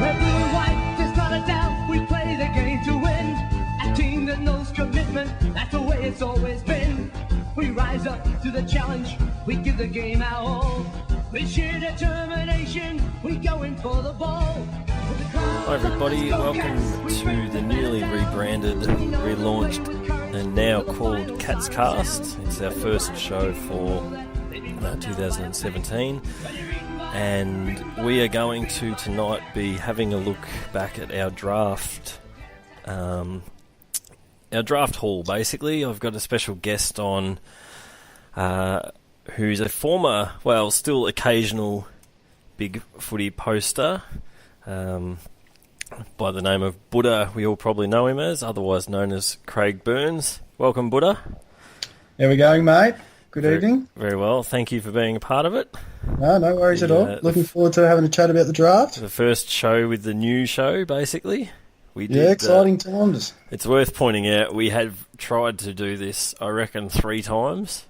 Red, blue, and white, there's not a doubt we play the game to win. A team that knows commitment, that's the way it's always been. We rise up to the challenge, we give the game our all. With sheer determination, we go in for the ball. Hi everybody, welcome to the newly rebranded, relaunched and now called Cats Cast. It's our first show for 2017 and we are going to tonight be having a look back at our draft haul basically. I've got a special guest on who's a former, well still occasional big footy poster by the name of Buddha, we all probably know him as, otherwise known as Craig Burns. Welcome, Buddha. How we going, mate? Good evening. Very well. Thank you for being a part of it. No worries at all. Looking forward to having a chat about the draft. The first show with the new show, basically. Exciting times. It's worth pointing out, we had tried to do this, I reckon, 3 times.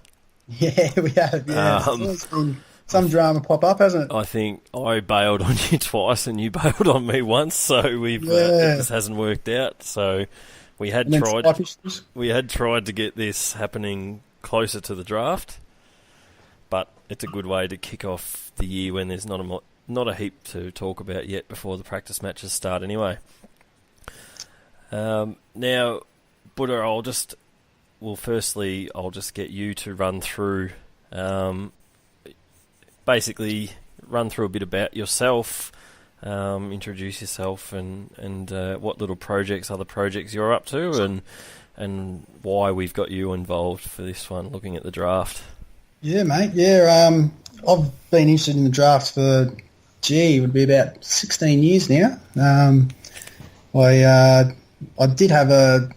Yeah, we have. Yeah. It's been some drama pop up, hasn't it? I think I bailed on you twice and you bailed on me once, so this hasn't worked out. So we had tried to get this happening closer to the draft, but it's a good way to kick off the year when there's not a heap to talk about yet before the practice matches start anyway. Now, Buddha, I'll just get you to run through basically run through a bit about yourself, introduce yourself and what little other projects you're up to and why we've got you involved for this one, looking at the draft. Yeah, mate. Yeah, I've been interested in the draft for, it would be about 16 years now. I did have the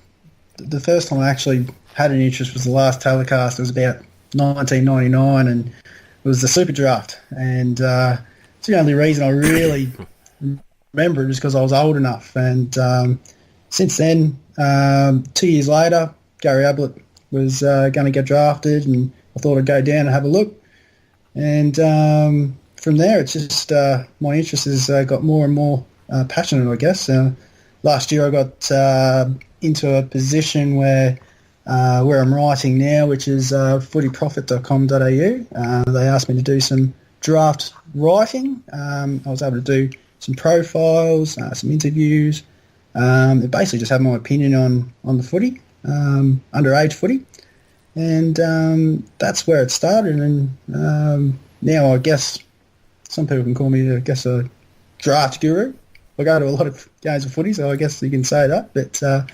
first time I actually had an interest was the last telecast. It was about 1999 and it was the Super Draft, and it's the only reason I really remember it is because I was old enough. And since then, 2 years later, Gary Ablett was going to get drafted, and I thought I'd go down and have a look. And from there, it's just my interest has got more and more passionate, I guess. Last year, I got into a position where I'm writing now, which is footyprofit.com.au. They asked me to do some draft writing. I was able to do some profiles, some interviews, and basically just have my opinion on the footy, underage footy. And that's where it started. And now I guess some people can call me, a draft guru. I go to a lot of games of footy, so I guess you can say that. But I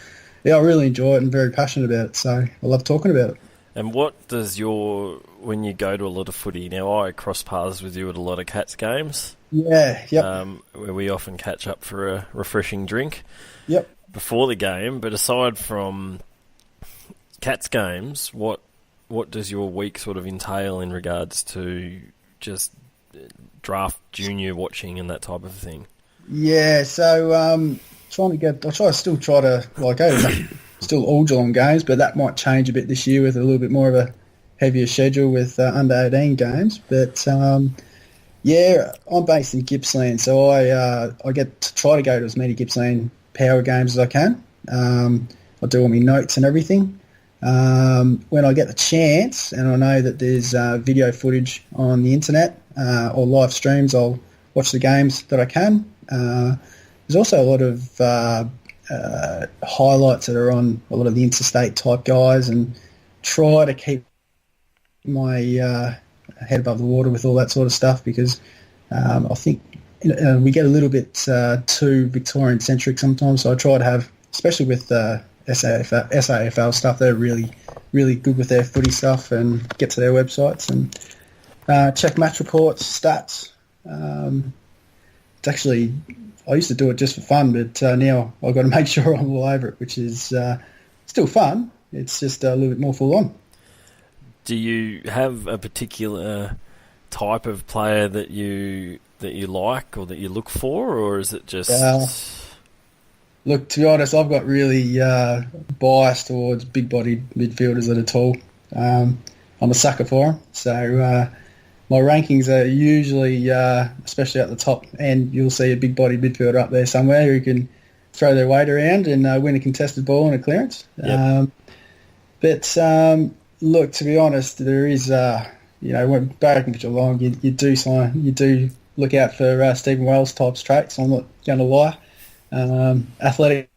really enjoy it and very passionate about it, so I love talking about it. And what does when you go to a lot of footy, now I cross paths with you at a lot of Cats games. Yeah, yep. Where we often catch up for a refreshing drink. Yep. Before the game, but aside from Cats games, what does your week sort of entail in regards to just draft junior watching and that type of thing? Yeah, so I still try to still all Geelong games, but that might change a bit this year with a little bit more of a heavier schedule with under 18 games. But I'm based in Gippsland, so I get to try to go to as many Gippsland Power games as I can. I do all my notes and everything. When I get the chance, and I know that there's video footage on the internet or live streams, I'll watch the games that I can. There's also a lot of highlights that are on a lot of the interstate type guys, and try to keep my head above the water with all that sort of stuff, because I think we get a little bit too Victorian centric sometimes. So I try to have, especially with SAFL stuff, they're really, really good with their footy stuff, and get to their websites and check match reports, stats. It's actually, I used to do it just for fun, but now I've got to make sure I'm all over it, which is still fun. It's just a little bit more full on. Do you have a particular type of player that you like or that you look for, or is it just? Look, to be honest, I've got really bias towards big-bodied midfielders that are tall. I'm a sucker for them. So my rankings are usually, especially at the top end, you'll see a big-bodied midfielder up there somewhere who can throw their weight around and win a contested ball and a clearance. Yep. Look, to be honest, there is, when barracking for Geelong, you do look out for Stephen Wells type traits. I'm not going to lie. Athletic,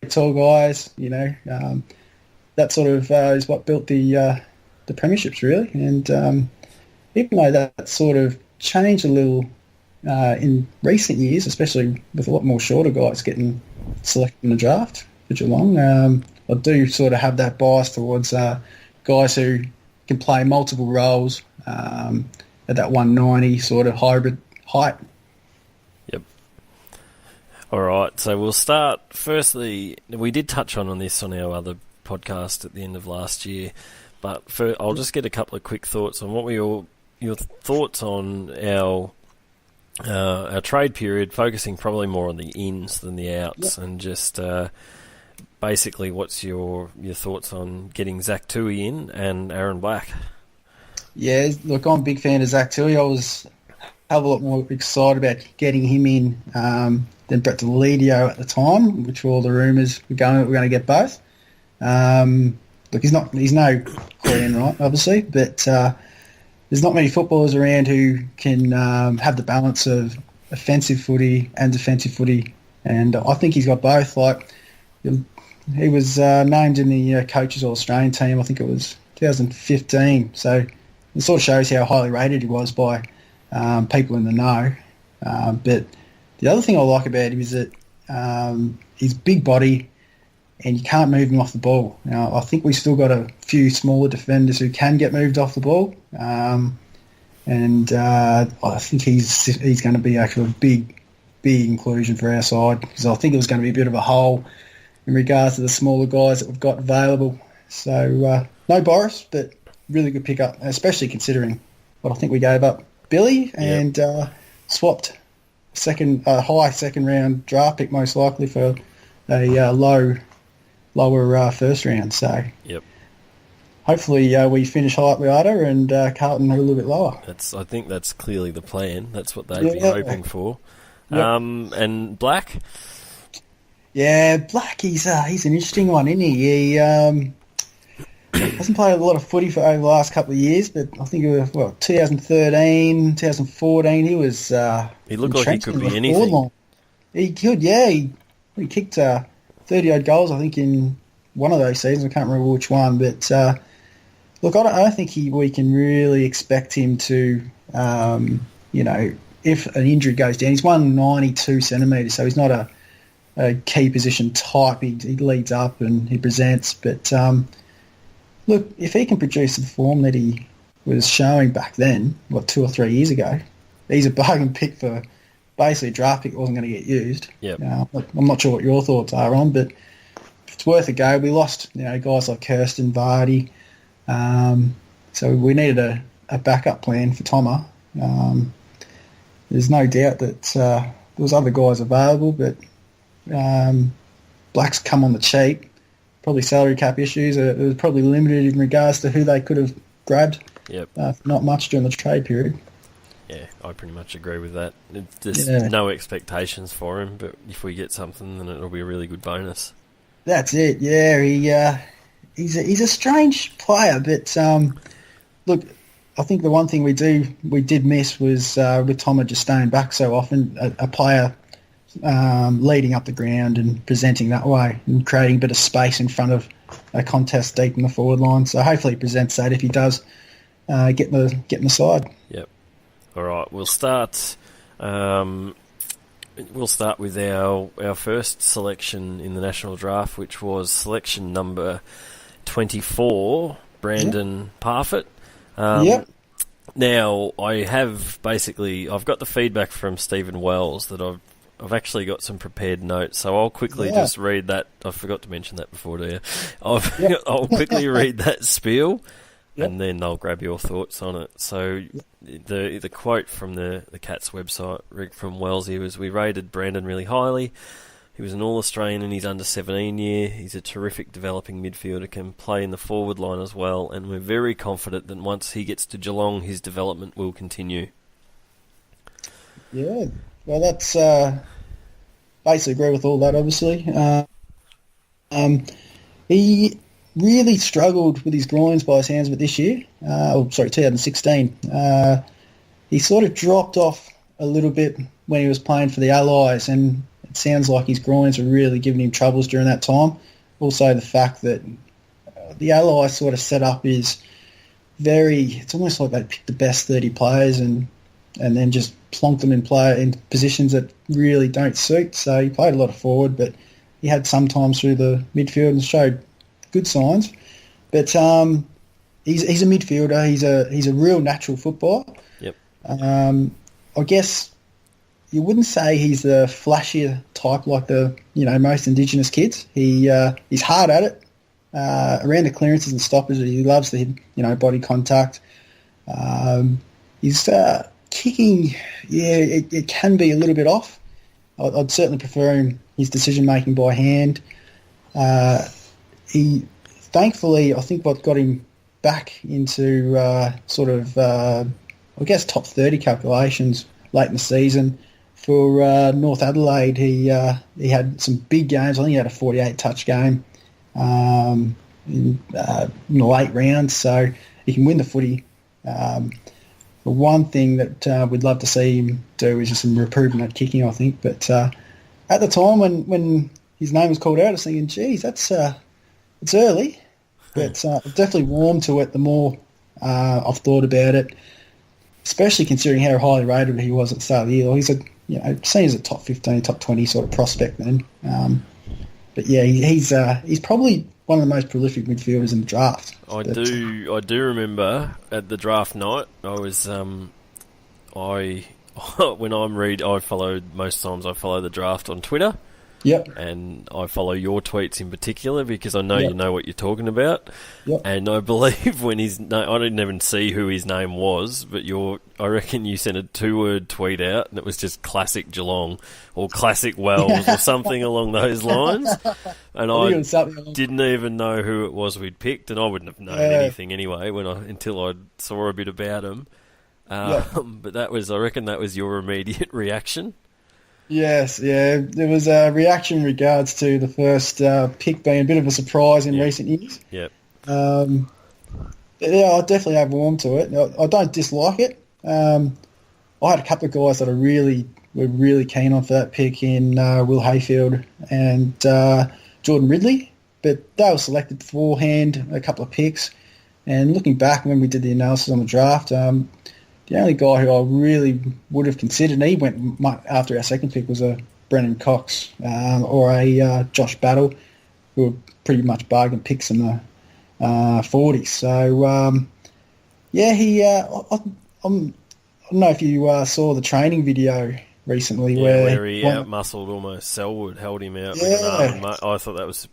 tall guys, that sort of is what built the premierships really. And even though that sort of changed a little in recent years, especially with a lot more shorter guys getting selected in the draft for Geelong, I do sort of have that bias towards guys who can play multiple roles at that 190 sort of hybrid height. Yep. All right, so we'll start. Firstly, we did touch on this on our other podcast at the end of last year, but I'll just get a couple of quick thoughts on what your thoughts on our trade period, focusing probably more on the ins than the outs, and just basically what's your thoughts on getting Zach Tui in and Aaron Black? Yeah, look, I'm a big fan of Zach Tui. I was a hell of a lot more excited about getting him in than Brett Deledio at the time, which were all the rumours we're going to get both. Look, he's no Korean, right, obviously, but there's not many footballers around who can have the balance of offensive footy and defensive footy, and I think he's got both. Like, he was named in the Coaches All-Australian team, I think it was 2015, so it sort of shows how highly rated he was by people in the know. But the other thing I like about him is that he's big body and you can't move him off the ball. Now, I think we've still got a few smaller defenders who can get moved off the ball, and I think he's going to be actually a big inclusion for our side, because I think it was going to be a bit of a hole in regards to the smaller guys that we've got available. So no Boris, but really good pickup, especially considering what I think we gave up Billy and swapped high second round draft pick most likely for a lower first round. So hopefully we finish high at Riata and Carlton a little bit lower. I think that's clearly the plan. That's what they'd be hoping for. Yep. And Black? Yeah, Black, he's an interesting one, isn't he? He hasn't played a lot of footy for over the last couple of years, but I think it was, 2013, 2014, he was... he looked like he could be anything. Line. He could, yeah. He kicked 30-odd goals, I think, in one of those seasons. I can't remember which one, but look, I don't think we can really expect him to, if an injury goes down, he's 192 centimetres, so he's not a key position type. He leads up and he presents, but look, if he can produce the form that he was showing back then, 2 or 3 years ago, he's a bargain pick for basically a draft pick that wasn't going to get used. Yep. I'm not sure what your thoughts are on, but it's worth a go. We lost guys like Kirsten, Vardy, so we needed a backup plan for Tomo. There's no doubt that there was other guys available, but Black's come on the cheap. Probably salary cap issues. It was probably limited in regards to who they could have grabbed. Yep. Not much during the trade period. Yeah, I pretty much agree with that. There's no expectations for him, but if we get something, then it'll be a really good bonus. That's it. Yeah, he's a strange player, but look, I think the one thing we did miss was with Tomo just staying back so often, a player leading up the ground and presenting that way and creating a bit of space in front of a contest deep in the forward line. So hopefully he presents that if he does get in the side. Yep. All right, we'll start. We'll start with our first selection in the national draft, which was selection number 24, Brandon Parfitt. Now I've got the feedback from Stephen Wells that I've actually got some prepared notes, so I'll quickly just read that. I forgot to mention that before, do you? I'll quickly read that spiel, and then I'll grab your thoughts on it. So the quote from the Cats website from Wellesley was, "We rated Brandon really highly. He was an All-Australian in his under-17 year. He's a terrific developing midfielder, can play in the forward line as well, and we're very confident that once he gets to Geelong, his development will continue. Yeah, well, that's basically agree with all that, obviously. He really struggled with his groins by the sounds of it this year. 2016. He sort of dropped off a little bit when he was playing for the Allies, and it sounds like his groins were really giving him troubles during that time. Also, the fact that the Allies sort of set up is it's almost like they picked the best 30 players and then just plonked them in positions that really don't suit. So he played a lot of forward, but he had some times through the midfield and showed good signs. But he's a midfielder. He's a real natural footballer. Yep. I guess you wouldn't say he's the flashier type like the most Indigenous kids. He's hard at it. Around the clearances and stoppers, he loves the body contact. He's kicking, it can be a little bit off. I'd certainly prefer his decision making by hand. He thankfully, I think what got him back into top 30 calculations late in the season for North Adelaide. He had some big games. I think he had a 48 touch game in the late rounds, so he can win the footy. The one thing that we'd love to see him do is just some improvement at kicking, I think. But at the time when his name was called out, I was thinking, geez, it's early. But I've definitely warmed to it the more I've thought about it, especially considering how highly rated he was at the start of the year. He's seen as a top 15, top 20 sort of prospect then. But yeah, he's probably one of the most prolific midfielders in the draft. I do remember at the draft night, I was I follow most times I follow the draft on Twitter. Yep. And I follow your tweets in particular because I know you know what you're talking about. Yep. And I believe when I didn't even see who his name was, but I reckon you sent a 2-word tweet out and it was just classic Geelong or classic Wells or something along those lines. And I didn't even know who it was we'd picked, and I wouldn't have known anything anyway until I saw a bit about him. But I reckon that was your immediate reaction. Yes, yeah. There was a reaction in regards to the first pick being a bit of a surprise in recent years. Yep. I definitely have warmed to it. I don't dislike it. I had a couple of guys that were really keen on for that pick in Will Hayfield and Jordan Ridley, but they were selected beforehand, a couple of picks. And looking back when we did the analysis on the draft, the only guy who I really would have considered, and he went after our second pick, was a Brennan Cox or a Josh Battle, who were pretty much bargain picks in the 40s. So, I don't know if you saw the training video recently where he out-muscled almost Selwood, held him out with an arm. I thought that was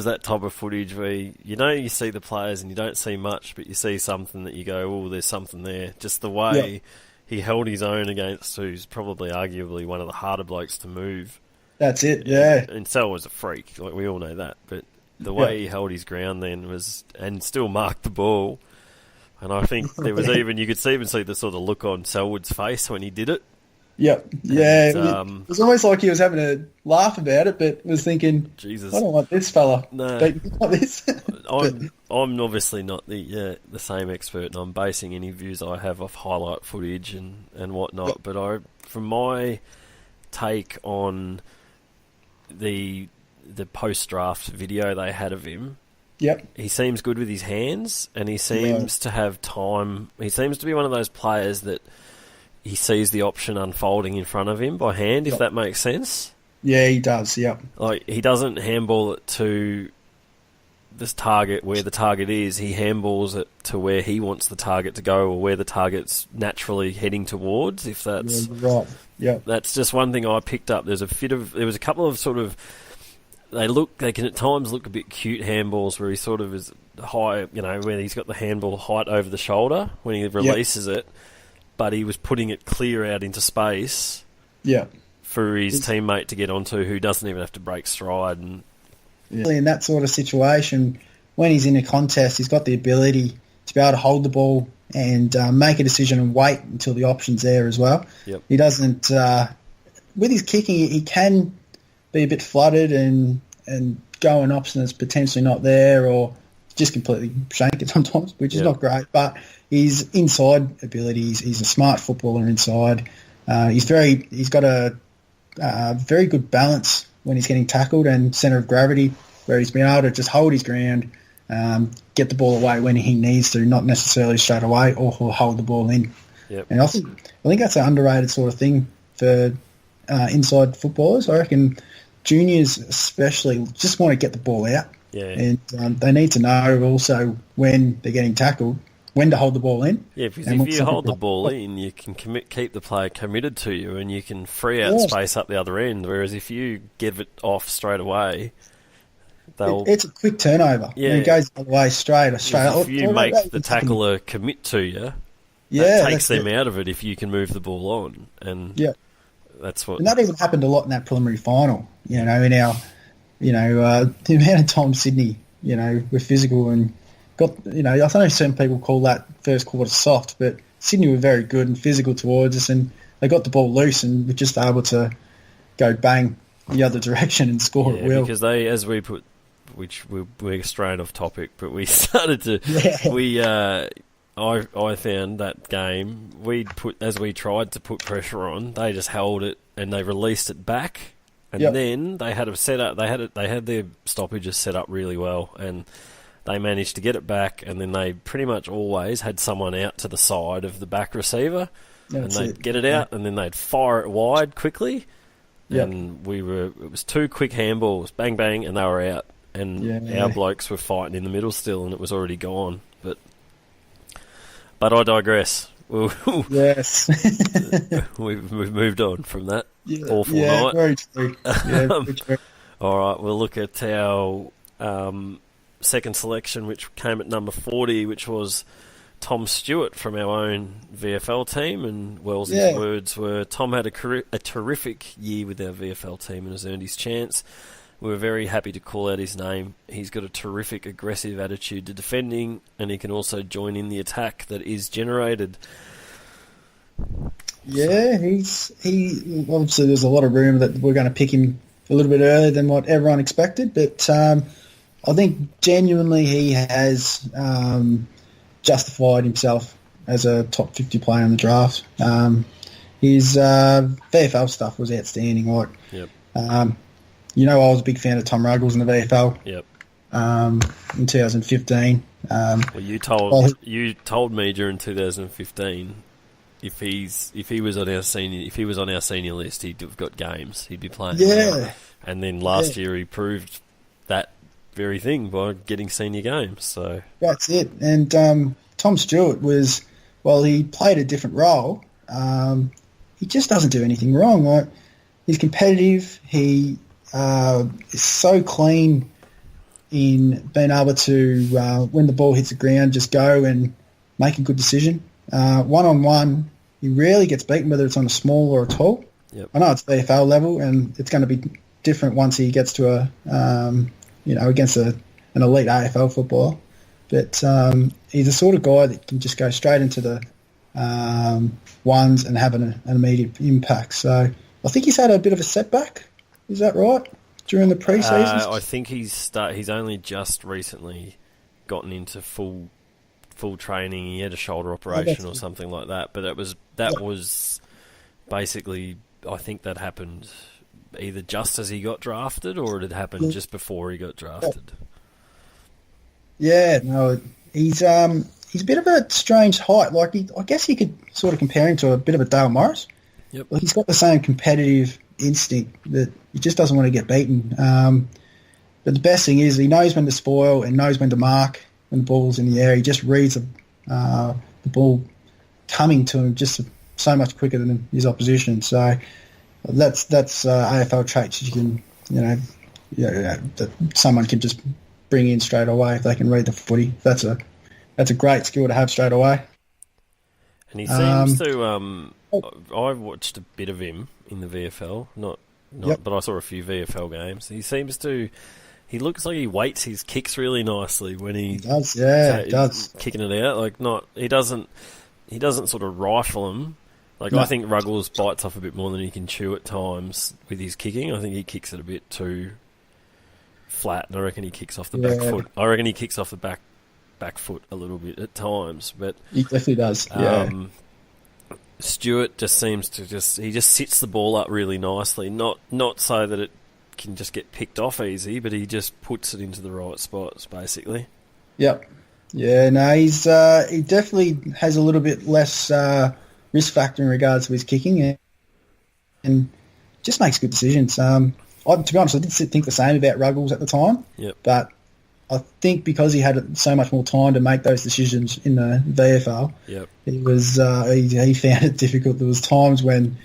that type of footage where you see the players and you don't see much, but you see something that you go, oh, there's something there. Just the way he held his own against who's probably arguably one of the harder blokes to move. That's it, yeah. And Selwood's a freak, like we all know that. But the way he held his ground then and still marked the ball. And I think there was you could even see the sort of look on Selwood's face when he did it. Yep. Yeah. It was almost like he was having a laugh about it, but was thinking, Jesus, I don't want this fella. No. Like this. I'm obviously not the same expert, and I'm basing any views I have off highlight footage and whatnot. But from my take on the post-draft video they had of him, he seems good with his hands, and he seems to have time. He seems to be one of those players that he sees the option unfolding in front of him by hand, if that makes sense. Yeah, he does, Like, he doesn't handball it to this target where the target is. He handballs it to where he wants the target to go or where the target's naturally heading towards, if that's... right, That's just one thing I picked up. There was a couple of sort of... They can at times look a bit cute handballs where he sort of is high, where he's got the handball height over the shoulder when he releases it. But he was putting it clear out into space for his teammate to get onto who doesn't even have to break stride. And in that sort of situation, when he's in a contest, he's got the ability to be able to hold the ball and make a decision and wait until the option's there as well. Yep. He doesn't... with his kicking, he can be a bit flooded and go an option that's potentially not there, or just completely shank it sometimes, which is not great. But his inside abilities, he's a smart footballer inside. He's got a very good balance when he's getting tackled and centre of gravity, where he's been able to just hold his ground, get the ball away when he needs to, not necessarily straight away, or he'll hold the ball in. Yep. And I think that's an underrated sort of thing for inside footballers. I reckon juniors especially just want to get the ball out. Yeah. And they need to know also when they're getting tackled, when to hold the ball in. Yeah, because if you hold the ball in, you can keep the player committed to you, and you can free out space up the other end. Whereas if you give it off straight away, it's a quick turnover. Yeah, it goes the other way straight. If you make the tackler commit to you, that takes them out of it. If you can move the ball on, and that's what. And that even happened a lot in that preliminary final. In our, the amount of time Sydney, were physical and got, I know some people call that first quarter soft, but Sydney were very good and physical towards us, and they got the ball loose and were just able to go bang the other direction and score at will. Because they, as we put, which we're straying off topic, but we started to, I found that game, as we tried to put pressure on, they just held it and they released it back. And then they had they had their stoppages set up really well, and they managed to get it back, and then they pretty much always had someone out to the side of the back receiver, and they'd get it out, and then they'd fire it wide quickly, and it was 2 quick handballs, bang bang, and they were out, and our blokes were fighting in the middle still, and it was already gone. But I digress. Yes. We've moved on from that awful night. Very true. Very true. All right, we'll look at our second selection, which came at number 40, which was Tom Stewart from our own VFL team. And Wellesley's words were, Tom had a terrific year with our VFL team and has earned his chance. We were very happy to call out his name. He's got a terrific, aggressive attitude to defending, and he can also join in the attack that is generated. Yeah, he obviously there's a lot of rumour that we're going to pick him a little bit earlier than what everyone expected, but I think genuinely he has justified himself as a top 50 player in the draft. His VFL stuff was outstanding. I was a big fan of Tom Ruggles in the VFL. In 2015. You told me during 2015 if he was on our senior list, he'd have got games. He'd be playing. And then last year he proved that very thing by getting senior games. So that's it. And Tom Stewart he played a different role. He just doesn't do anything wrong. He's competitive. He is so clean in being able to, when the ball hits the ground, just go and make a good decision. One-on-one, he rarely gets beaten, whether it's on a small or a tall. I know it's VFL level, and it's going to be different once he gets to against an elite AFL footballer. But he's the sort of guy that can just go straight into the ones and have an immediate impact. So I think he's had a bit of a setback. Is that right? During the pre-season? I think he's only just recently gotten into full training. He had a shoulder operation or something like that. But that was basically, I think that happened either just as he got drafted or it had happened just before he got drafted. Yeah, no, he's a bit of a strange height. I guess you could sort of compare him to a bit of a Dale Morris. He's got the same competitive instinct that he just doesn't want to get beaten. But the best thing is he knows when to spoil and knows when to mark when the ball's in the air. He just reads the ball coming to him just so much quicker than his opposition. So that's AFL traits you can that someone can just bring in straight away if they can read the footy. That's a great skill to have straight away. And he seems to. I watched a bit of him in the VFL. Not, Yep. but I saw a few VFL games. He looks like he weights his kicks really nicely when he does. Yeah, he does. Kicking it out. He doesn't sort of rifle them. No. I think Ruggles bites off a bit more than he can chew at times with his kicking. I think he kicks it a bit too flat, and I reckon he kicks off the back foot. I reckon he kicks off the back foot a little bit at times, but he definitely does. Yeah. Stewart just seems to he just sits the ball up really nicely, not so that it can just get picked off easy, but he just puts it into the right spots, basically. Yep. Yeah, no, he definitely has a little bit less risk factor in regards to his kicking, and just makes good decisions. To be honest, I did think the same about Ruggles at the time. Yep. But I think because he had so much more time to make those decisions in the VFL, yep. he found it difficult. There was times when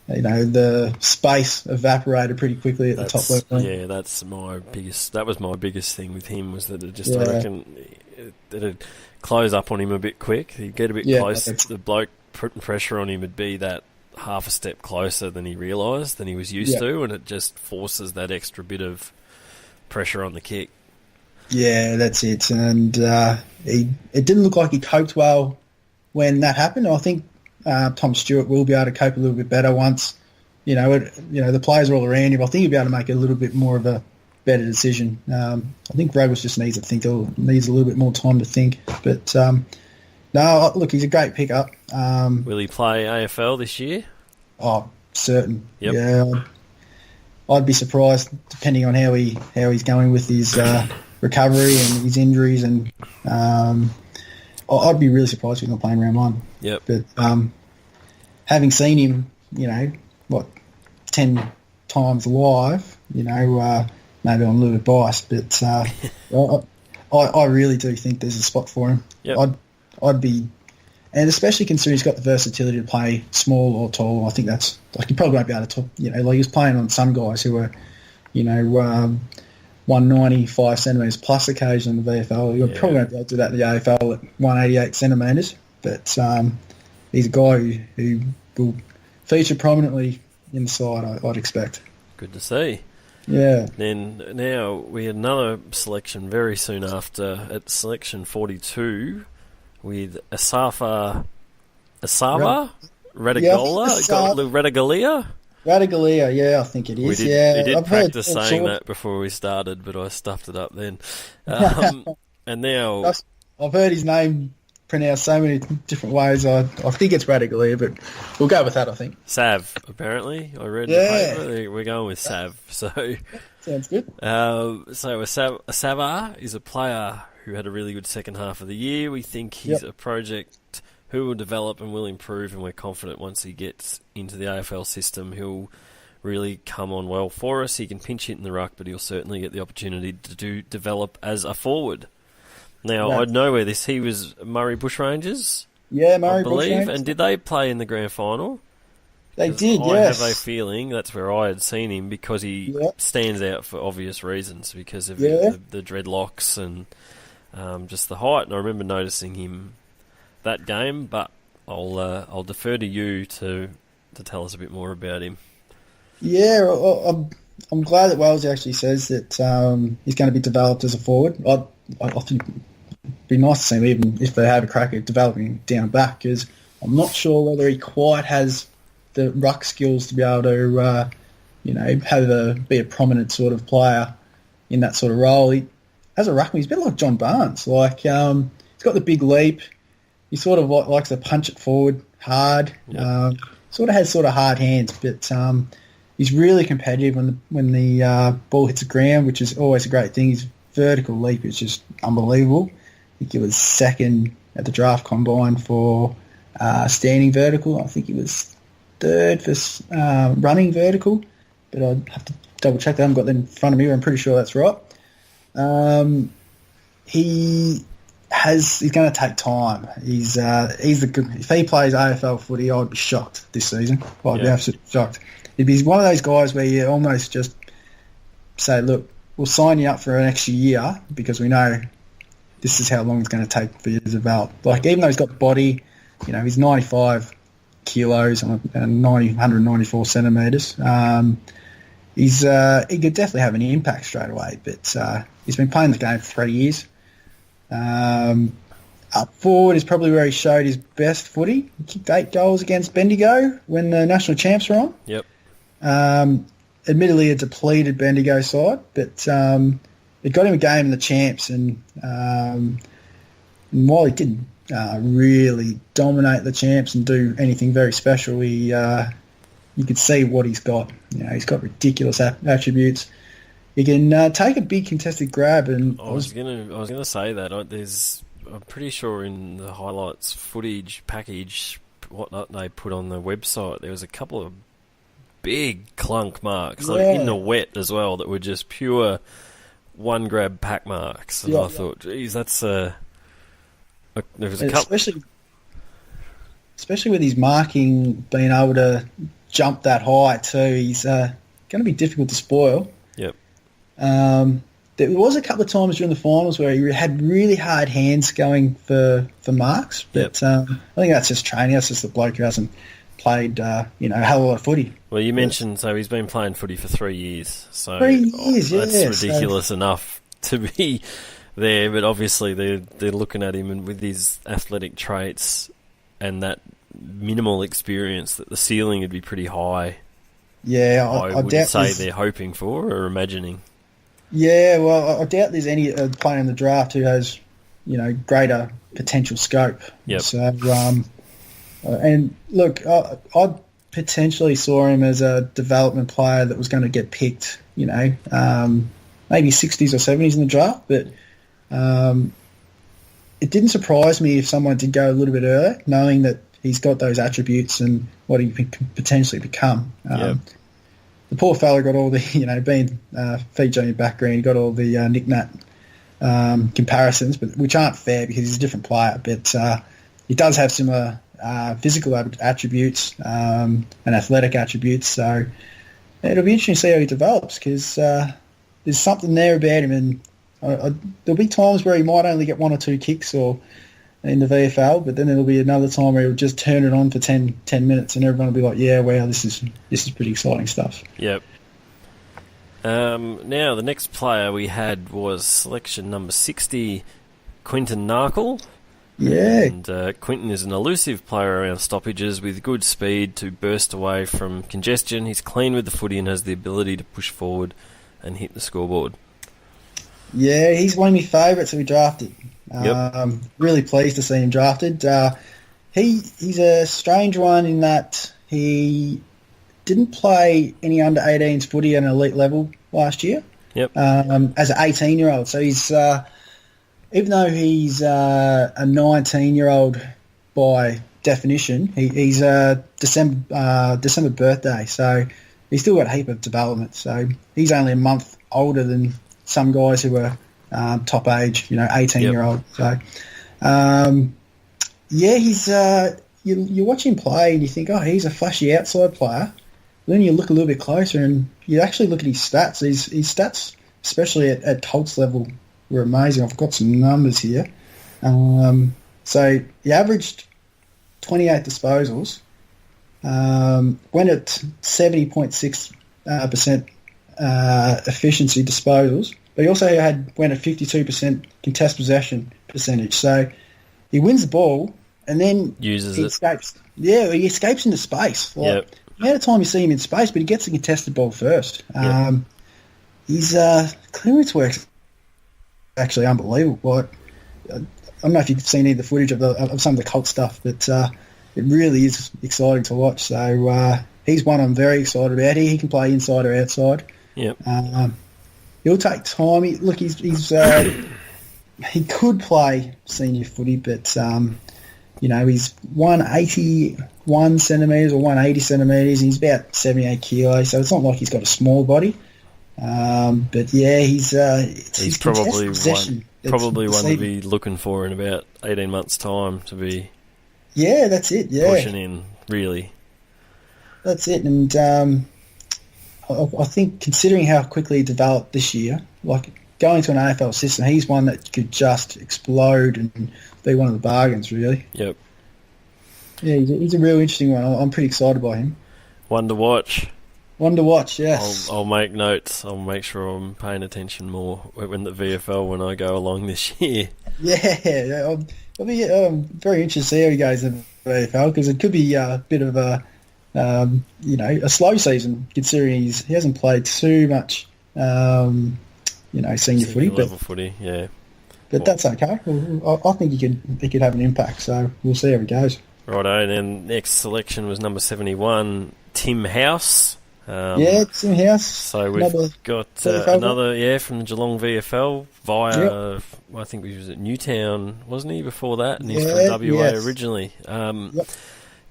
the space evaporated pretty quickly at the top level. Yeah, that was my biggest thing with him, was that I reckon it'd close up on him a bit quick. He'd get a bit close. The bloke putting pressure on him would be that half a step closer than he realised, than he was used to, and it just forces that extra bit of pressure on the kick. Yeah, that's it. And it didn't look like he coped well when that happened. I think Tom Stewart will be able to cope a little bit better once, the players are all around him. I think he'll be able to make a little bit more of a better decision. I think Ruggles just needs a little bit more time to think. But no, look, he's a great pickup. Will he play AFL this year? Oh, certain. Yep. Yeah, I'd be surprised depending on how he's going with his recovery and his injuries, and I'd be really surprised if he's not playing round one. Yep. But having seen him, 10 times live, maybe I'm a little bit biased, but I really do think there's a spot for him. Yep. I'd be, and especially considering he's got the versatility to play small or tall. I think that's he probably won't be able to, he was playing on some guys who are, 195 centimetres plus occasion in the VFL. You're probably going to be able to do that in the AFL at 188 centimetres. But he's a guy who will feature prominently in the side, I'd expect. Good to see. Yeah. Then now we had another selection very soon after at selection 42 with Radigola? Radigalia? Radigalia, yeah, I think it is. We did practice saying that before we started, but I stuffed it up then. And now I've heard his name pronounced so many different ways. I think it's Radigalia, but we'll go with that, I think. Sav, apparently. I read in the paper. We're going with Sav. So sounds good. Savar is a player who had a really good second half of the year. We think he's a project who will develop and will improve, and we're confident once he gets into the AFL system, he'll really come on well for us. He can pinch hit in the ruck, but he'll certainly get the opportunity to develop as a forward. Now, I know where he was Murray Bushrangers. Yeah, Murray I believe. Bushrangers. And did they play in the grand final? They did, I yes. have a feeling that's where I had seen him, because he stands out for obvious reasons, because of the dreadlocks and just the height. And I remember noticing him that game, but I'll defer to you to tell us a bit more about him. Yeah, I'm glad that Wellesley actually says that he's going to be developed as a forward. I think it'd be nice to see him, even if they have a crack at developing down back, because I'm not sure whether he quite has the ruck skills to be able to, be a prominent sort of player in that sort of role. As a ruckman, he's a bit like John Barnes. He's got the big leap. He sort of likes to punch it forward hard. Yep. Sort of has hard hands, but he's really competitive when the ball hits the ground, which is always a great thing. His vertical leap is just unbelievable. I think he was second at the draft combine for standing vertical. I think he was third for running vertical, but I'd have to double check that. I haven't got that in front of me, but I'm pretty sure that's right. He's going to take time. He's the good. If he plays AFL footy, I'd be shocked this season. I'd be absolutely shocked. He'd be one of those guys where you almost just say, "Look, we'll sign you up for an extra year because we know this is how long it's going to take for you to develop." Even though he's got the body, he's 95 kilos and 194 centimetres. He could definitely have an impact straight away, but he's been playing the game for 3 years. Up forward is probably where he showed his best footy. He kicked 8 goals against Bendigo when the national champs were on. Yep. Admittedly, a depleted Bendigo side, but it got him a game in the champs, and while he didn't really dominate the champs and do anything very special, you could see what he's got. He's got ridiculous attributes. He can take a big contested grab, and I was gonna say that I'm pretty sure in the highlights footage package whatnot they put on the website, there was a couple of big clunk marks, like in the wet as well, that were just pure one grab pack marks. And I thought, geez, that's there was a couple, especially with his marking being able to jump that high too. He's going to be difficult to spoil. Yep. There was a couple of times during the finals where he had really hard hands going for marks, but I think that's just training. That's just the bloke who hasn't played, a hell of a lot of footy. Well, you mentioned, so he's been playing footy for 3 years. So 3 years, that's ridiculous enough to be there, but obviously they're looking at him and with his athletic traits and that minimal experience that the ceiling would be pretty high. Yeah, I would say they're hoping for or imagining. Yeah, well, I doubt there's any player in the draft who has, greater potential scope. Yep. So, and look, I potentially saw him as a development player that was going to get picked, maybe 60s or 70s in the draft, but it didn't surprise me if someone did go a little bit earlier, knowing that he's got those attributes and what he can potentially become. The poor fella got all the, being Fijian background, he got all the knick-knack comparisons, but which aren't fair because he's a different player. But he does have similar physical attributes and athletic attributes. So it'll be interesting to see how he develops because there's something there about him. And there'll be times where he might only get 1 or 2 kicks or in the VFL, but then there'll be another time where he'll just turn it on for 10 minutes and everyone will be like, yeah, wow, this is pretty exciting stuff. Yep. Now, the next player we had was selection number 60, Quinton Narkle. Yeah. And Quinton is an elusive player around stoppages with good speed to burst away from congestion. He's clean with the footy and has the ability to push forward and hit the scoreboard. Yeah, he's one of my favourites that we drafted. Yep. Really pleased to see him drafted. He's a strange one in that he didn't play any under-18s footy at an elite level last year. Yep. As an 18-year-old. So he's, even though he's a 19-year-old by definition, he's a December birthday. So he's still got a heap of development. So he's only a month older than some guys who are top age, 18-year-old. Yep. So, he's you watch him play and you think, oh, he's a flashy outside player. Then you look a little bit closer and you actually look at his stats. His stats, especially at Colts level, were amazing. I've got some numbers here. So he averaged 28 disposals, went at 70.6% efficiency disposals, but he also went at 52% contest possession percentage. So he wins the ball and then uses he escapes. Yeah, he escapes into space. The amount of time you see him in space, but he gets the contested ball first. His clearance work's actually unbelievable. I don't know if you've seen any of the footage of some of the Colt stuff, but it really is exciting to watch. So he's one I'm very excited about. He can play inside or outside. Yep. He'll take time. He could play senior footy, but he's 181 centimetres or 180 centimetres, and he's about 78 kilos, so it's not like he's got a small body. But yeah, he's probably one to be looking for in about 18 months' time to be. Yeah, that's it. Yeah, pushing in really. That's it, and I think considering how quickly he developed this year, like going to an AFL system, he's one that could just explode and be one of the bargains, really. Yep. Yeah, he's a real interesting one. I'm pretty excited by him. One to watch. One to watch, yes. I'll make notes. I'll make sure I'm paying attention more when the VFL when I go along this year. Yeah, I'll be very interested to see how he goes in the VFL because it could be a bit of a slow season considering he hasn't played too much senior footy, level footy, yeah. But that's okay. I think he could have an impact. So we'll see how it goes. Righto. And then next selection was number 71, Tim House. Tim House. So we've got another from the Geelong VFL via I think he was at Newtown, wasn't he, before that? And he's from WA originally.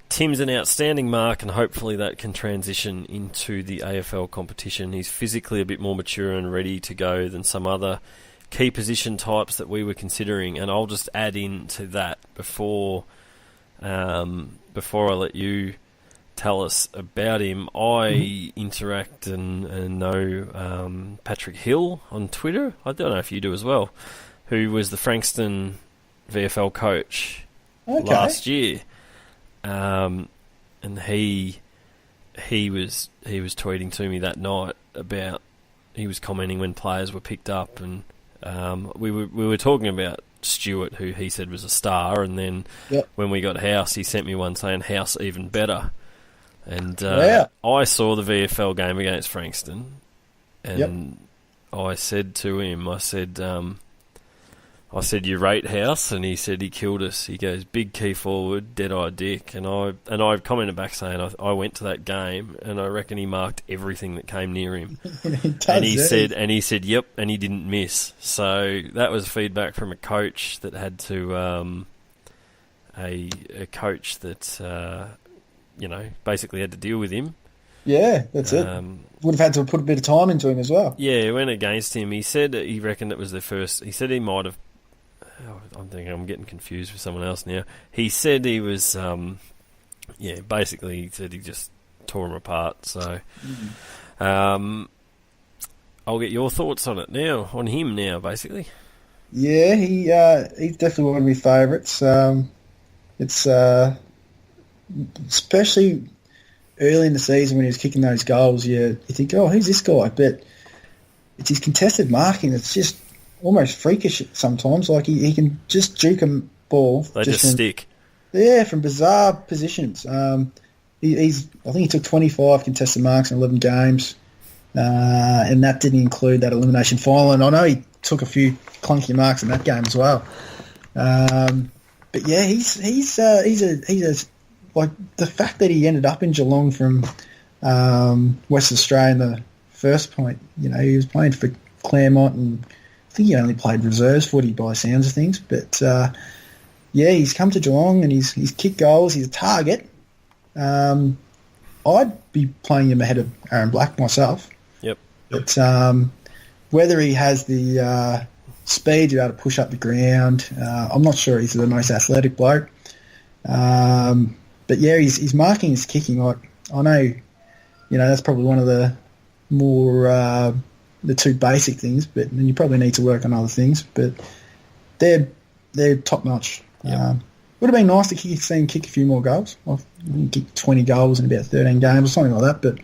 Tim's an outstanding mark, and hopefully that can transition into the AFL competition. He's physically a bit more mature and ready to go than some other key position types that we were considering. And I'll just add in to that before I let you tell us about him. I interact and know Patrick Hill on Twitter. I don't know if you do as well, who was the Frankston VFL coach last year. And he was tweeting to me that night about, he was commenting when players were picked up, and we were talking about Stewart, who he said was a star, and then when we got House, he sent me one saying House even better. And I saw the VFL game against Frankston, and I said to him, I said, you rate House? And he said he killed us. He goes, big key forward, dead-eyed dick. And I commented back saying I went to that game and I reckon he marked everything that came near him. He said, yep, and he didn't miss. So that was feedback from a coach that had to a coach that basically had to deal with him. Yeah, that's it. Would have had to put a bit of time into him as well. Yeah, it went against him. He said he reckoned it was the first. He said he might have. I'm thinking I'm getting confused with someone else now. He said he was, basically he said he just tore him apart. So, I'll get your thoughts on it now, on him now, basically. Yeah, he's definitely one of my favourites. It's especially early in the season when he was kicking those goals, you think, oh, who's this guy? But it's his contested marking that's just almost freakish sometimes. Like he can just juke a ball. They just stick. Yeah, from bizarre positions. I think he took 25 contested marks in 11 games, and that didn't include that elimination final. And I know he took a few clunky marks in that game as well. But yeah, he's like the fact that he ended up in Geelong from West Australia in the first point. He was playing for Claremont, and I think he only played reserves footy by sounds of things. But he's come to Geelong and he's kicked goals. He's a target. I'd be playing him ahead of Aaron Black myself. Yep. But whether he has the speed to be able to push up the ground, I'm not sure he's the most athletic bloke. But yeah, his marking, his kicking. I know, that's probably one of the more the two basic things, but you probably need to work on other things. But they're top notch. Yep. Would have been nice to see him kick a few more goals. I think he kicked 20 goals in about 13 games or something like that. But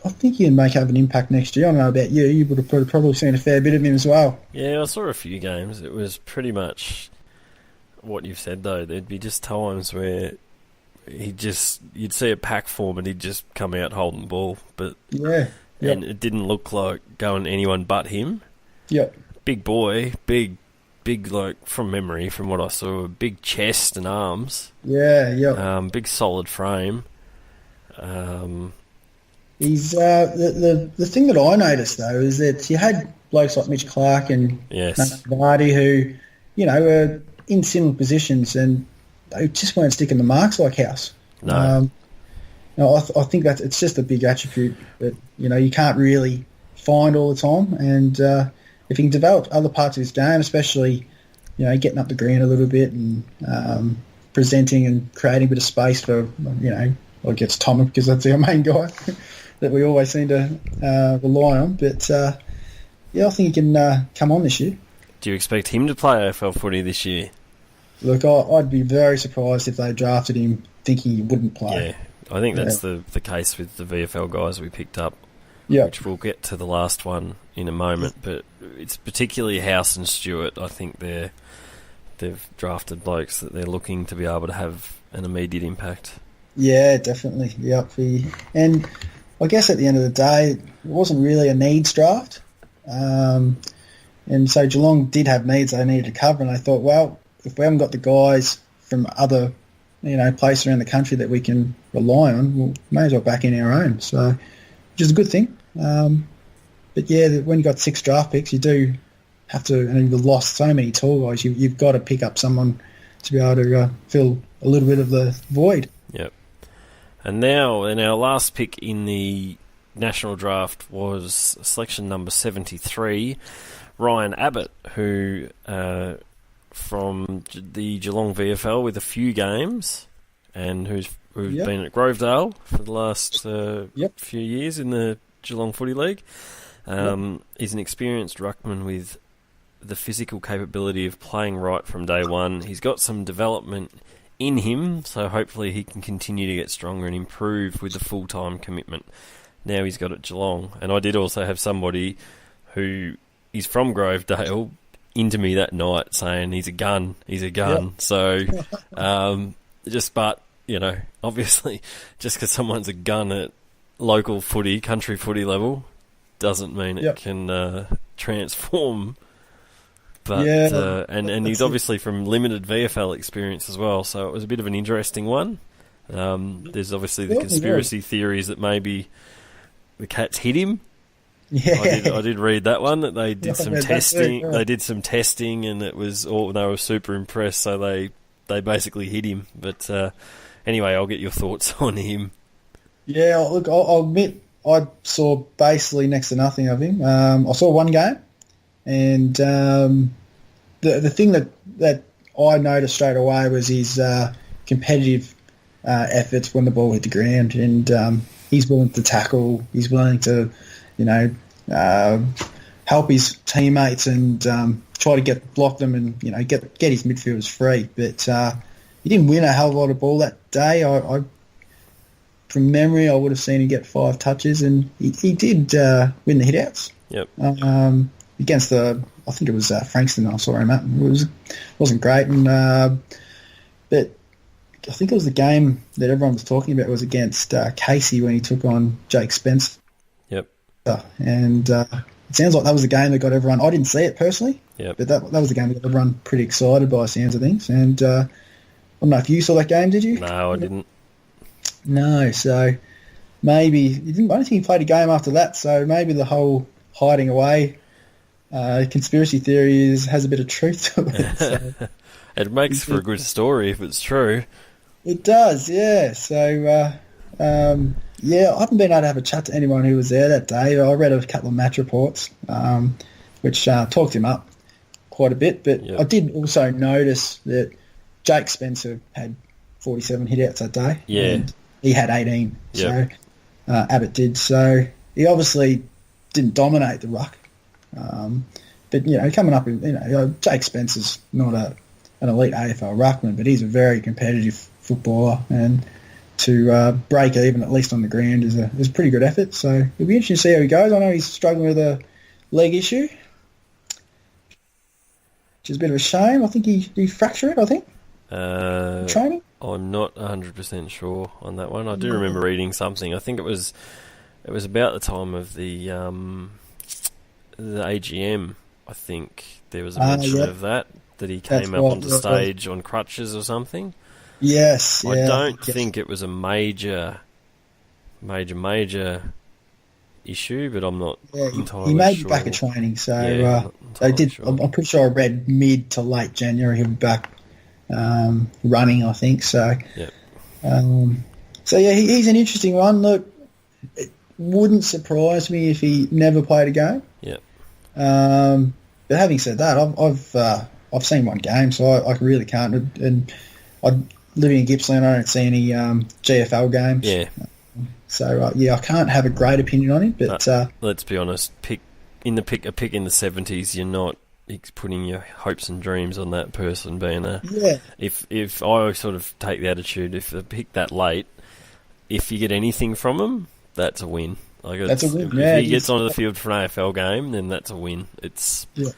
I think he may have an impact next year. I don't know about you. You would have probably seen a fair bit of him as well. Yeah, I saw a few games. It was pretty much what you've said, though. There'd be just times where you'd see a pack form and he'd just come out holding the ball. But and it didn't look like going to anyone but him. Yep. Big boy, big, like, from memory, from what I saw, big chest and arms. Yeah, yeah. Big solid frame. He's the thing that I noticed though is that you had blokes like Mitch Clark and Vardy who, were in similar positions and they just weren't sticking the marks like House. No. I think that it's just a big attribute that you can't really find all the time, and if he can develop other parts of his game, especially getting up the green a little bit and presenting and creating a bit of space for I guess Tom, because that's our main guy that we always seem to rely on. But I think he can come on this year. Do you expect him to play AFL footy this year? Look, I'd be very surprised if they drafted him thinking he wouldn't play. Yeah, I think that's the case with the VFL guys we picked up, which we'll get to the last one in a moment. But it's particularly House and Stewart. I think they've drafted blokes that they're looking to be able to have an immediate impact. Yeah, definitely. Yep. And I guess at the end of the day, it wasn't really a needs draft. And so Geelong did have needs they needed to cover, and I thought, well, if we haven't got the guys from other, places around the country that we can rely on, we may as well back in our own. So, which is a good thing. But yeah, when you got 6 draft picks, you do have to, and you've lost so many tall guys, you've got to pick up someone to be able to fill a little bit of the void. Yep. And now, in our last pick in the national draft was selection number 73, Ryan Abbott, who from the Geelong VFL with a few games, and who's been at Grovedale for the last few years in the Geelong Footy League. He's an experienced ruckman with the physical capability of playing right from day one. He's got some development in him, so hopefully he can continue to get stronger and improve with the full-time commitment now he's got at Geelong. And I did also have somebody who is from Grovedale into me that night saying he's a gun. So obviously just because someone's a gun at local footy, country footy level, doesn't mean it can transform. But and he's obviously from limited VFL experience as well, so it was a bit of an interesting one. There's obviously the conspiracy theories that maybe the Cats hit him. Yeah, I did read that one, that they did some testing. They did some testing, and it was they were super impressed. So they basically hit him. But anyway, I'll get your thoughts on him. Yeah, look, I'll admit I saw basically next to nothing of him. I saw one game, and the thing that I noticed straight away was his competitive efforts when the ball hit the ground, and he's willing to tackle. He's willing to help his teammates and try to block them and get his midfielders free. But he didn't win a hell of a lot of ball that day. I from memory, I would have seen him get 5 touches, and he did win the hitouts. Yep. Against I think it was Frankston. I saw him at. It wasn't great, and but I think it was the game that everyone was talking about was against Casey when he took on Jake Spencer. Yep. And it sounds like that was the game that got everyone. I didn't see it personally. Yep. But that was the game that got everyone pretty excited by the sounds of things. And I don't know if you saw that game, did you? No, I didn't. No, so maybe I don't think he played a game after that. So maybe the whole hiding away conspiracy theory has a bit of truth to it. So. It makes for a good story if it's true. It does, yeah. So, I haven't been able to have a chat to anyone who was there that day. I read a couple of match reports, which talked him up quite a bit. But I did also notice that Jake Spencer had 47 hitouts that day. Yeah. And he had 18. Yep. So Abbott did. So he obviously didn't dominate the ruck. But, coming up with, Jake Spencer's not an elite AFL ruckman, but he's a very competitive footballer, and to break even at least on the ground is a pretty good effort. So it'll be interesting to see how he goes. I know he's struggling with a leg issue, which is a bit of a shame. I think he fractured it. I think training. I'm not 100% sure on that one. I do remember reading something. I think it was about the time of the AGM. I think there was a mention of that he came up onto stage on crutches or something. Yes, I don't think it was a major issue, but I'm not entirely sure. He may be back at training, so they did. Sure. I'm pretty sure I read mid to late January he'll be back running, I think. So, he's an interesting one. Look, it wouldn't surprise me if he never played a game. Yeah. But having said that, I've seen one game, so I really can't. And living in Gippsland, I don't see any GFL games. Yeah. So I can't have a great opinion on him. But let's be honest, a pick in the 70s, you're not putting your hopes and dreams on that person being a... Yeah. If I sort of take the attitude, if they pick that late, if you get anything from him, that's a win. Like that's a win. If he gets onto the field for an AFL game, then that's a win. Yeah.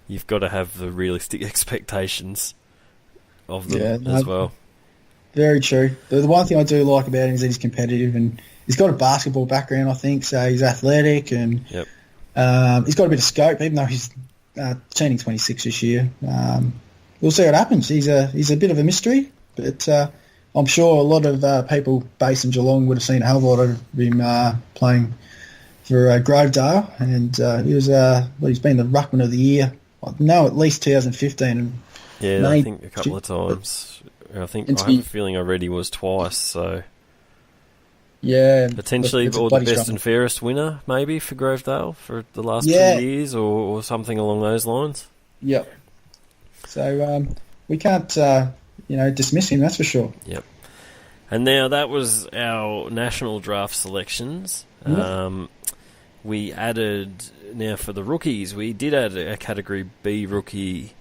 You've got to have the realistic expectations of them as well. Very true. The one thing I do like about him is that he's competitive, and he's got a basketball background, I think, so he's athletic, and he's got a bit of scope, even though he's turning 26 this year. We'll see what happens. He's a bit of a mystery, but I'm sure a lot of people based in Geelong would have seen a hell of a lot of him playing for Grovedale, and he's been the Ruckman of the Year. I know at least 2015. And I think a couple of times. I think I have a feeling I read he was twice, so... Yeah. Potentially, or the best and fairest winner, maybe, for Grovedale for the last 2 years, or something along those lines. Yep. So we can't, dismiss him, that's for sure. Yep. And now that was our national draft selections. We added, now for the rookies, we did add a Category B rookie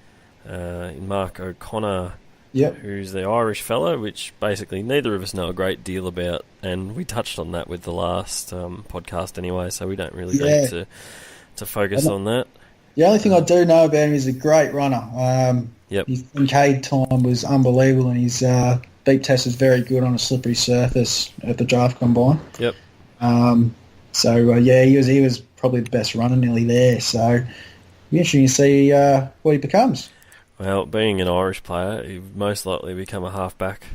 in Mark O'Connor, who's the Irish fellow, which basically neither of us know a great deal about, and we touched on that with the last podcast anyway, so we don't really need to focus on that. The only thing I do know about him is a great runner. His Kincaid time was unbelievable, and his beat test was very good on a slippery surface at the draft combine. Yep. He was probably the best runner nearly there, so it'll be interesting to see what he becomes. Well, being an Irish player, he'd most likely become a halfback.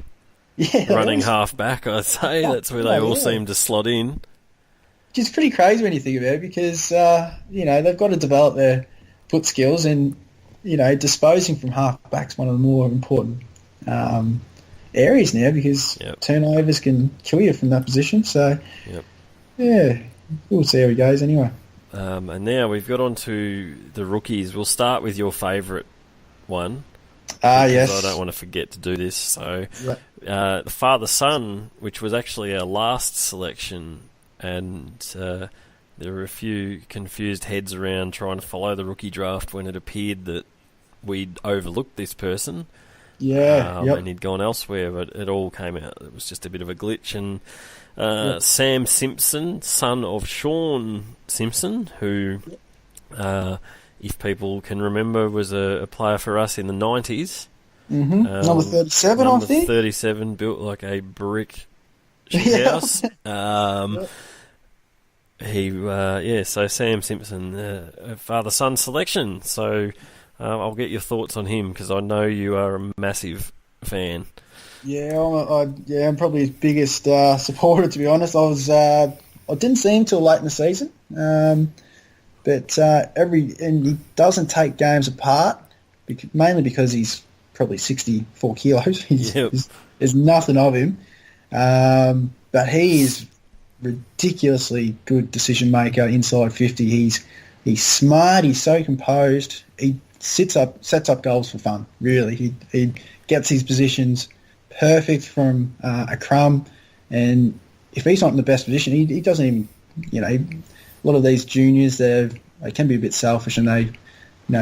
Yeah, running halfback, I'd say. That's where they all seem to slot in. Which is pretty crazy when you think about it, because, they've got to develop their foot skills, and, disposing from halfback's one of the more important areas now, because turnovers can kill you from that position. So, we'll see how he goes anyway. And now we've got on to the rookies. We'll start with your favourite one. Yes. I don't want to forget to do this. So, the father-son, which was actually our last selection, and there were a few confused heads around trying to follow the rookie draft when it appeared that we'd overlooked this person. And he'd gone elsewhere, but it all came out. It was just a bit of a glitch. And Sam Simpson, son of Shaun Simpson, who, if people can remember, was a player for us in the 90s. Mm-hmm. Number 37, I think. Number 37, built like a brick house. So Sam Simpson, father-son selection. So I'll get your thoughts on him, because I know you are a massive fan. Yeah, I'm probably his biggest supporter, to be honest. I didn't see him till late in the season, but he doesn't take games apart, mainly because he's probably 64 kilos. There's nothing of him, but he is ridiculously good decision maker inside 50. He's smart. He's so composed. He sets up goals for fun. Really, he gets his positions perfect from a crumb, and if he's not in the best position, he doesn't even. A lot of these juniors, they can be a bit selfish, and they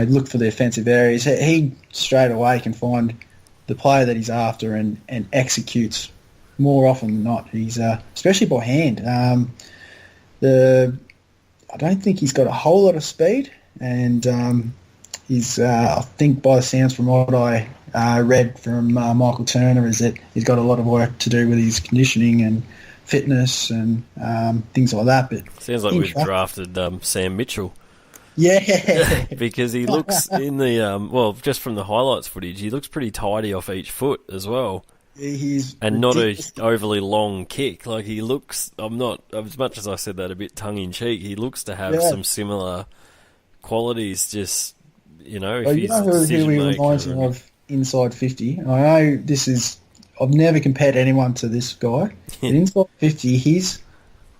look for the offensive areas. He straight away can find the player that he's after and executes more often than not. He's especially by hand. I don't think he's got a whole lot of speed, and he's I think by the sounds from what I read from Michael Turner is that he's got a lot of work to do with his conditioning and fitness and things like that. But sounds like we've drafted Sam Mitchell. Yeah, because he looks in the just from the highlights footage, he looks pretty tidy off each foot as well. He's and not a overly long kick. Like he looks, I'm not, as much as I said that a bit tongue in cheek, he looks to have some similar qualities. Just if he's who he reminds me of inside 50. I know this is. I've never compared anyone to this guy. But inside 50, he's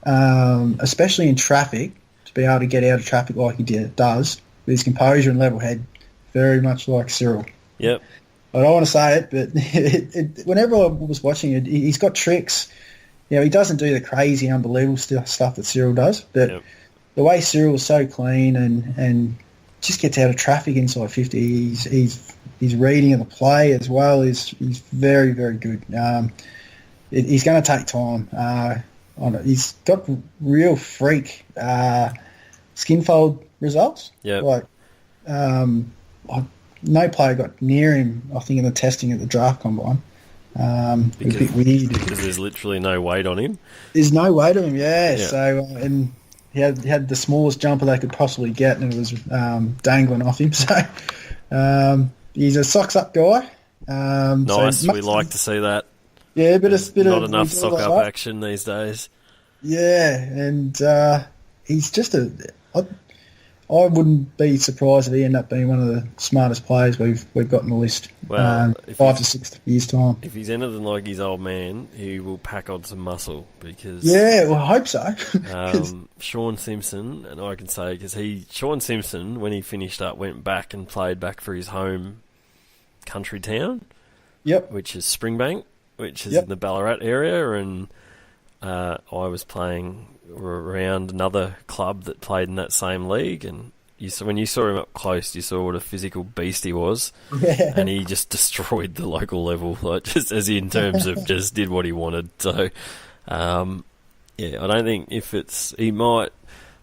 especially in traffic, to be able to get out of traffic like he does with his composure and level head, very much like Cyril. Yep. I don't want to say it, but whenever I was watching it, he's got tricks. He doesn't do the crazy, unbelievable stuff that Cyril does, but the way Cyril is so clean and just gets out of traffic inside 50. His reading of the play as well is very, very good. He's going to take time. He's got real freak skin fold results. Yeah. No player got near him, I think, in the testing at the draft combine. It was a bit weird. Because there's literally no weight on him. There's no weight on him, yeah. So, and he had the smallest jumper they could possibly get, and it was dangling off him. So, he's a socks up guy. Nice, we like to see that. Yeah, not enough sock up action these days. Yeah, and he's just I wouldn't be surprised if he ended up being one of the smartest players we've got on the list. Well, 5 to 6 years' time. If he's anything like his old man, he will pack on some muscle because. Yeah, well, I hope so. Shaun Simpson, and I can say because Shaun Simpson, when he finished up, went back and played back for his home country town. Yep. Which is Springbank, which is in the Ballarat area, and I was playing around another club that played in that same league, and when you saw him up close, you saw what a physical beast he was, and he just destroyed the local level, like just as in terms of just did what he wanted. So, I don't think he might.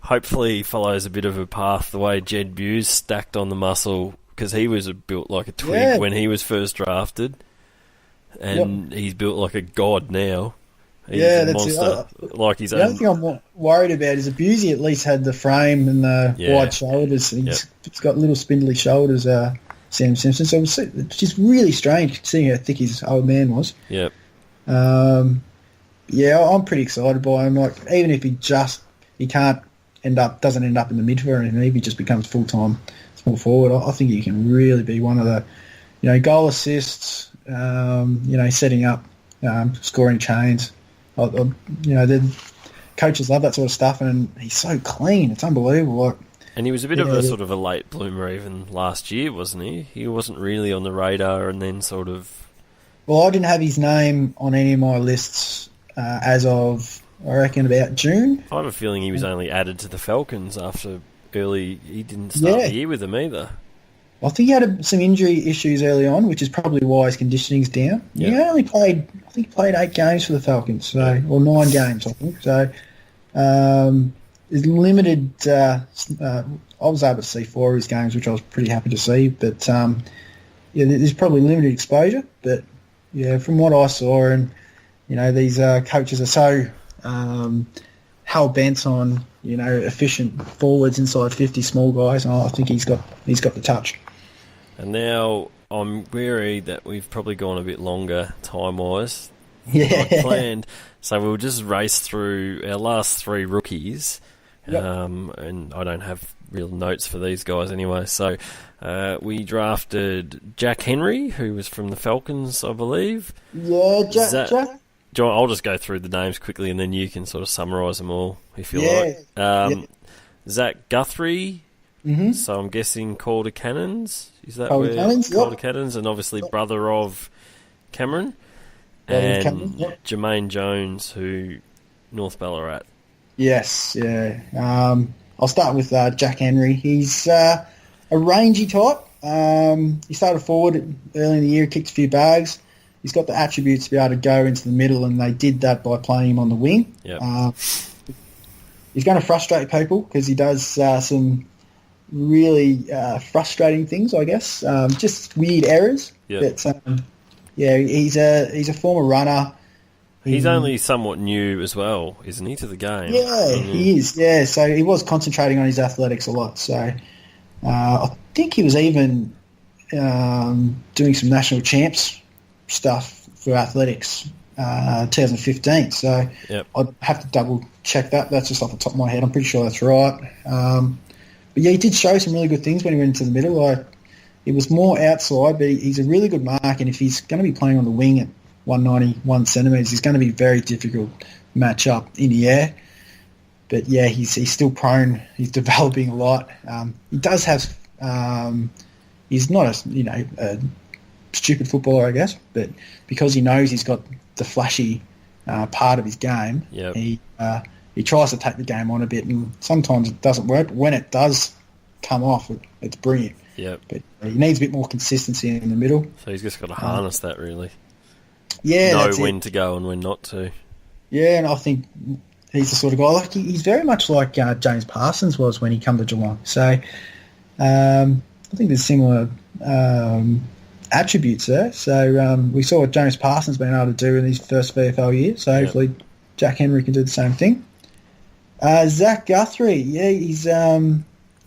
Hopefully, he follows a bit of a path the way Jed Buse stacked on the muscle, because he was built like a twig when he was first drafted, and he's built like a god now. He's a monster, like his own. The only thing I'm worried about is Abusey at least had the frame and the wide shoulders. He's got little spindly shoulders, Sam Simpson. So it's just really strange seeing how thick his old man was. Yep. I'm pretty excited by him. Like, even if he doesn't end up in the midfield or anything, if he just becomes full-time small forward, I think he can really be one of the, goal assists, setting up, scoring chains. The coaches love that sort of stuff, and he's so clean. It's unbelievable. And he was a bit of a sort of a late bloomer even last year, wasn't he? He wasn't really on the radar, and then sort of... Well, I didn't have his name on any of my lists as of, I reckon, about June. I have a feeling he was only added to the Falcons after early... He didn't start the year with them either. I think he had some injury issues early on, which is probably why his conditioning's down. Yep. He only played 8 games for the Falcons, or 9 games, I think. So, there's limited. I was able to see 4 of his games, which I was pretty happy to see. But there's probably limited exposure. But from what I saw, and these coaches are so hell bent on efficient forwards inside 50 small guys, and I think he's got the touch. And now I'm wary that we've probably gone a bit longer time-wise than I planned. So we'll just race through our last 3 rookies. Yep. And I don't have real notes for these guys anyway. So we drafted Jack Henry, who was from the Falcons, I believe. Yeah, Jack. John, I'll just go through the names quickly, and then you can sort of summarise them all if you like. Zach Guthrie. Mm-hmm. So I'm guessing Calder Cannons. Is that Calder Cannons? Calder Cannons, and obviously brother of Cameron, and Jermaine Jones, who North Ballarat. Yes, yeah. I'll start with Jack Henry. He's a rangy type. He started forward early in the year, kicked a few bags. He's got the attributes to be able to go into the middle, and they did that by playing him on the wing. Yep. He's going to frustrate people because he does some really frustrating things, I guess. Just weird errors. Yep. But, he's a former runner. He's only somewhat new as well, isn't he, to the game? Yeah, he is. Yeah, so he was concentrating on his athletics a lot. So I think he was even doing some national champs stuff for athletics 2015. So I'd have to double check that. That's just off the top of my head. I'm pretty sure that's right. But he did show some really good things when he went into the middle. He was more outside, but he's a really good mark, and if he's going to be playing on the wing at 191 centimetres, he's going to be very difficult match up in the air. But he's still prone. He's developing a lot. He does have. He's not a stupid footballer, I guess, but because he knows he's got the flashy part of his game, he tries to take the game on a bit, and sometimes it doesn't work. But when it does come off, it's brilliant. Yep. But he needs a bit more consistency in the middle. So he's just got to harness that, really. Yeah, know when to go and when not to. Yeah, and I think he's the sort of guy, like he's very much like James Parsons was when he came to Geelong. So I think there's similar attributes there. So we saw what James Parsons been able to do in his first VFL year. So hopefully Jack Henry can do the same thing. Zach Guthrie, yeah, he's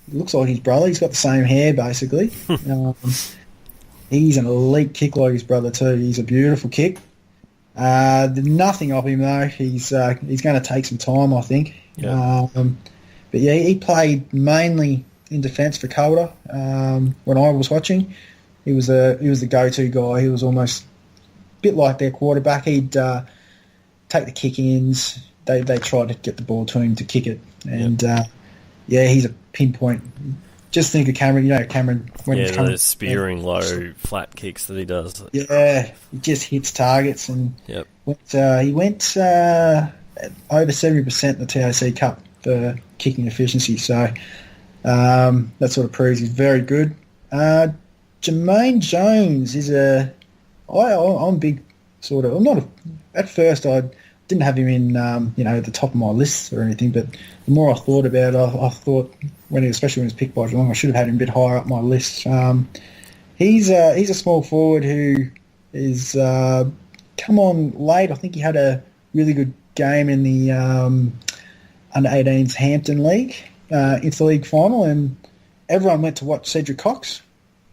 looks like his brother. He's got the same hair, basically. He's an elite kick like his brother too. He's a beautiful kick. Nothing of him though. He's going to take some time, I think. Yeah. But yeah, he played mainly in defence for Calder. When I was watching, he was the go-to guy. He was almost a bit like their quarterback. He'd take the kick-ins. They tried to get the ball to him to kick it, and he's a pinpoint. Just think of Cameron. Cameron when he's coming, those spearing low flat kicks that he does. Yeah, he just hits targets, and he went over 70% in the TAC Cup for kicking efficiency. So that sort of proves he's very good. Jermaine Jones is I'm big sort of. I'm not at first. I didn't have him in at the top of my list or anything, but the more I thought about it, I thought especially when he was picked by Geelong, I should have had him a bit higher up my list. He's a small forward who is come on late. I think he had a really good game in the under-18s Hampton League into the league final, and everyone went to watch Cedric Cox,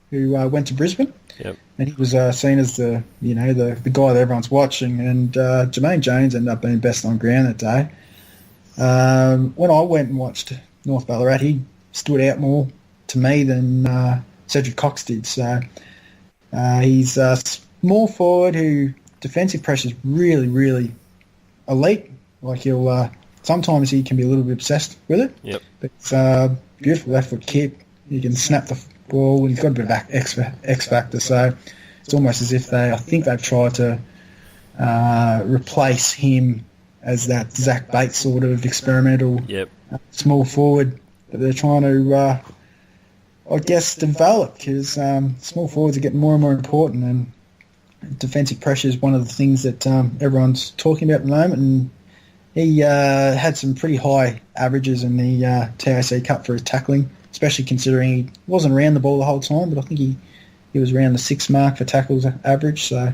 who went to Brisbane. Yep. And he was seen as the guy that everyone's watching, and Jermaine Jones ended up being best on ground that day. When I went and watched North Ballarat, he stood out more to me than Cedric Cox did. So he's a small forward who defensive pressure is really, really elite. Like sometimes he can be a little bit obsessed with it. Yep. But it's a beautiful left foot kick. He can snap the ball, and he's got a bit of X factor. So it's almost as if I think they've tried to replace him as that Zach Bates sort of experimental small forward that they're trying to, develop, because small forwards are getting more and more important, and defensive pressure is one of the things that everyone's talking about at the moment. And he had some pretty high averages in the TAC Cup for his tackling, especially considering he wasn't around the ball the whole time, but I think he was around the 6 mark for tackles average. So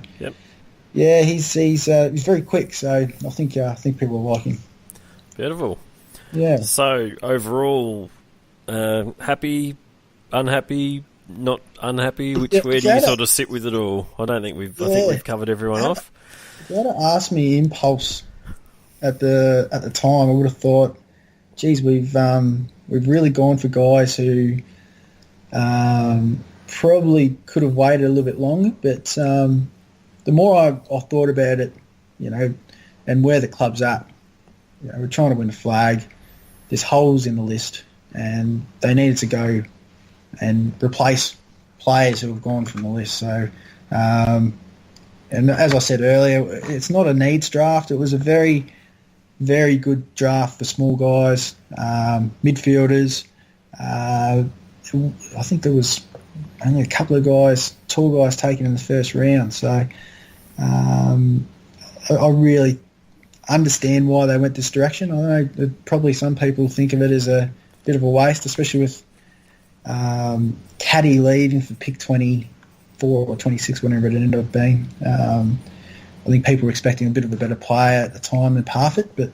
yeah, he's very quick. So I think people will like him. Beautiful. Yeah. So overall, happy, unhappy, not unhappy. Where do you sort of sit with it all? I think we've covered everyone off. If you had to ask me impulse at the time, I would have thought, geez, we've really gone for guys who probably could have waited a little bit longer. But the more I thought about it, and where the club's at, we're trying to win a flag. There's holes in the list, and they needed to go and replace players who have gone from the list. So, and as I said earlier, it's not a needs draft. It was a very, very good draft for small guys, midfielders. I think there was only a couple of tall guys taken in the first round. So I really understand why they went this direction. I know that probably some people think of it as a bit of a waste, especially with Caddy leaving for pick 24 or 26, whatever it ended up being. I think people were expecting a bit of a better player at the time than Parfitt, but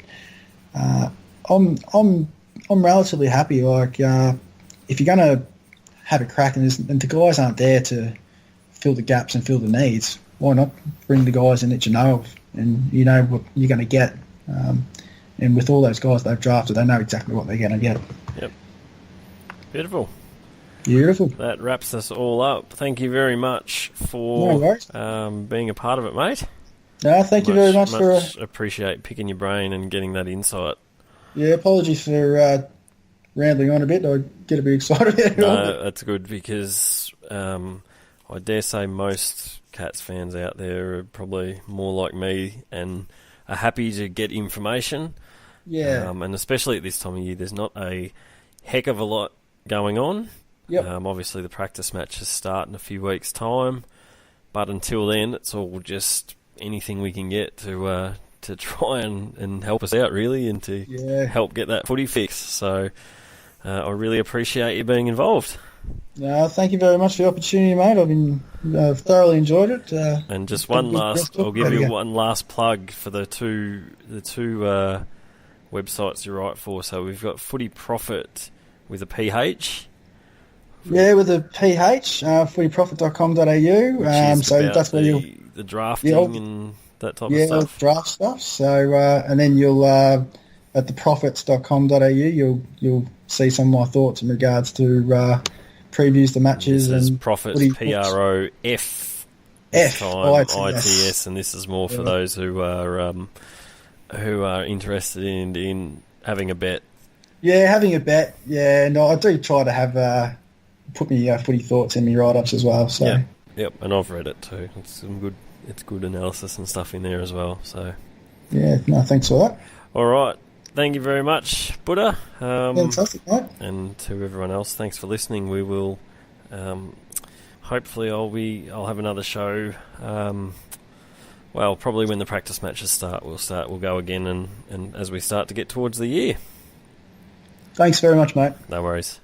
I'm relatively happy. Like if you're going to have a crack, and the guys aren't there to fill the gaps and fill the needs, why not bring the guys in that you know of, and you know what you're going to get. And with all those guys they've drafted, they know exactly what they're going to get. Yep. Beautiful. That wraps us all up. Thank you very much for being a part of it, mate. No, thank you very much for... appreciate picking your brain and getting that insight. Yeah, apologies for rambling on a bit. I get a bit excited. No, that's good, because I dare say most Cats fans out there are probably more like me and are happy to get information. Yeah. And especially at this time of year, there's not a heck of a lot going on. Yep. Obviously, the practice matches start in a few weeks' time, but until then, it's all just anything we can get to try and help us out, really, and to help get that footy fixed. So I really appreciate you being involved. Thank you very much for the opportunity, mate. I've thoroughly enjoyed it. And just I'll give you one last plug for the two websites you write for. So we've got Footy Profit with a PH. Yeah, with a PH, footyprofit.com.au. So that's where you'll the drafting and that type of stuff. Yeah, draft stuff. So and then you'll at theprofits.com.au you'll see some of my thoughts in regards to previews to matches. This is and Profits, PROF. ITS, and this is more for those who are interested in having a bet. Yeah, having a bet. Yeah, no, I do try to have put me footy thoughts in me write-ups as well. So yep, and I've read it too. It's good analysis and stuff in there as well. So yeah, no, thanks for that. All right. Thank you very much, Buddha. Fantastic, mate. And to everyone else, thanks for listening. We will, hopefully, I'll have another show. Probably when the practice matches start. We'll go again, and as we start to get towards the year. Thanks very much, mate. No worries.